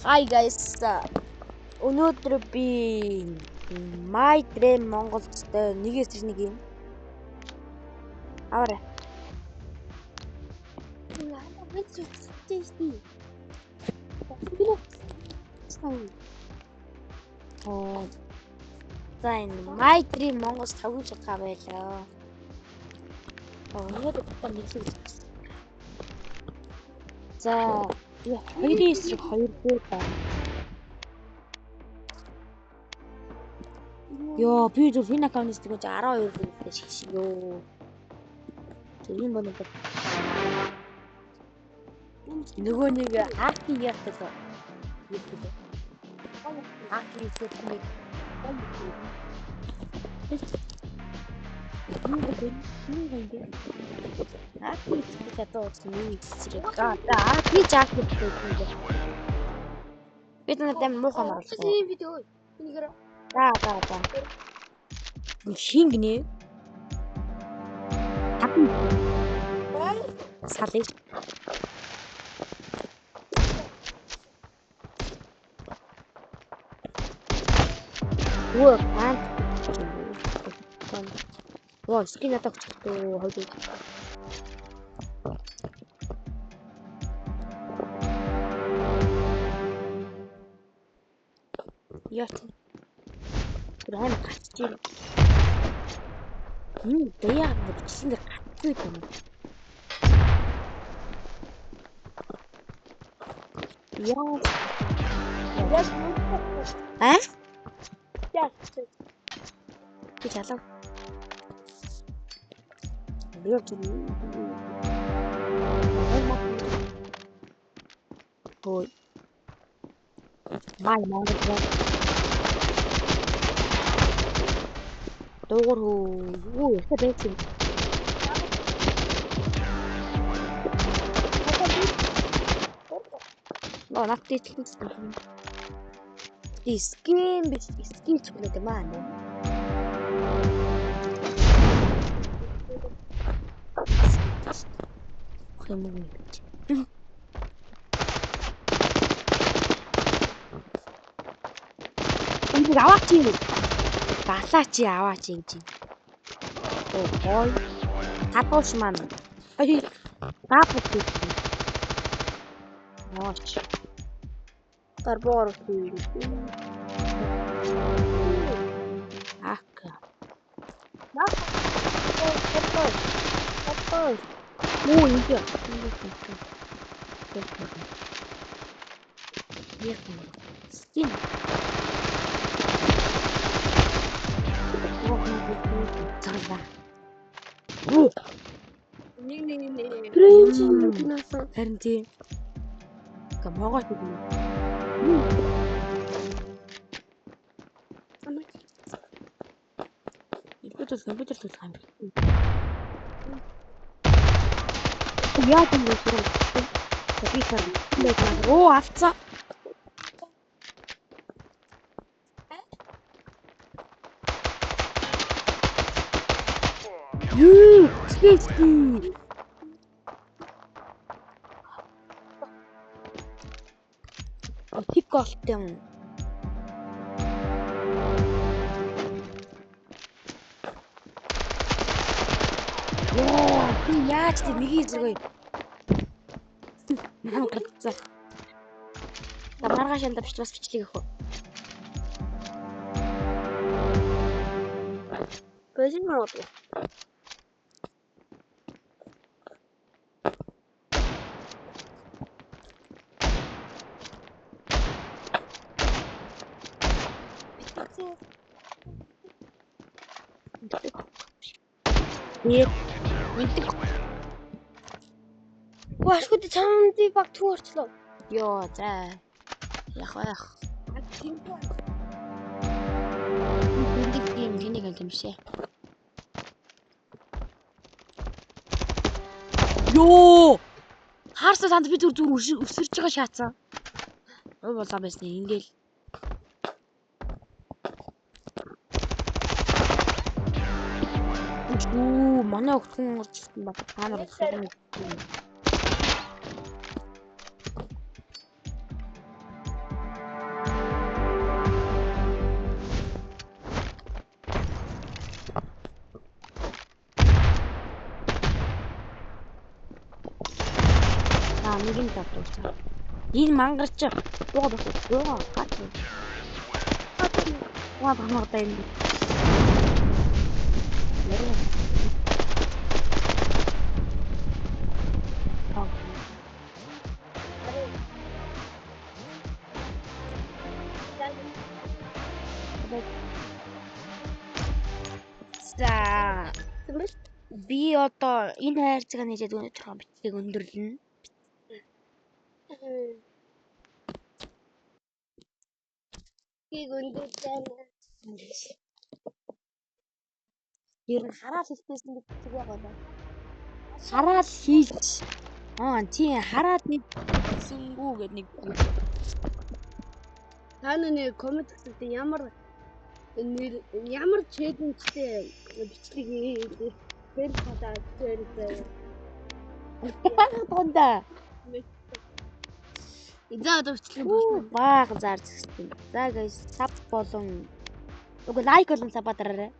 Hi guys. Өнөөдөр би My Dream Mongols-тэй нэгээс тэр нэг юм. Аваарай. Оо. За энэ My Dream Mongols тавьж чадхаа байлаа. Өнөөдөр та нэгсэн. За, я 2-2 та. Йоо, би зөв энэ аккаунтс тэгвэл 12 хүнтэй шигшээ ёо. Тэр юм байна уу? Нөгөө нэг хаки яахдаг. Хаки хийх нэг. Хаки хийх чадвар нь зэрэг. Хаки жаах гэдэг. Бид надад муухай маргалсан. Энэ видео энийгээр За. Шингэнэ. Хатан. Салыг. Оо, маань. Оо, скин атах гэдэг хойд. Яат. Грам гацчих. Дэяа бичсэн дэр гацчих юм. Яа. Би чалаа. Ой. Май Монгол. Дуугар хөө. Яха бэцэн. Наатай хэлсэн. Скин биш скин ч гэдэг маань. Хэмээн. Энд аваач юм. Галаач аваач юм чи. Оо гой. Хатууш маань. Ой. Таапах гэж. Наач. Карбор хий. Ака. Ой. Оо инде. Скин. Цаава. Оо. нэг принцип насан. Харин тийм. Гамгаа хийх юм. Компьютер тулах юм. Яа тийм вэ? Оо авцаа. Скейти. Тик голтой. Оо, би яаж тийм мигийн зүгөө. Наа гацаа. Маргааш энэ бас бичлэг ах. Бэжин мод. Мэддэг. Гашгүй чамд баг төөрчлөө. Йоо, за. Яах. Мэддэг юм хэнийг юм шээ. Йоо! Хаарсаа санд би зүр өсөрж байгаа шаацсан. Ой болоо байсан ингээл. Оо, манай охин орчихсон баг. Та нар орчихсон. нэг юм тавьчихсан. Энэ мангарч дууга босоо. Дууга гат. Ваа бамагтай юм. За би одоо энэ хайрцаг нээжээд өнөөдрөө бичгийг өндөрлөнө. Ер нь хараал хийжсэн гэдэг яг байна. Хараал хийж. Тийм хараад нэгсэнгүү гэдэг нэг. Та нэг коммент хийхдээ ямар челленжтэй бичлэг хийгээд тэр хадаа зэрэг Тонда. за одоо бичлэг болно. Баг зарж гисэн. За guys, sub болон. Уг лайк болон сабадараарай.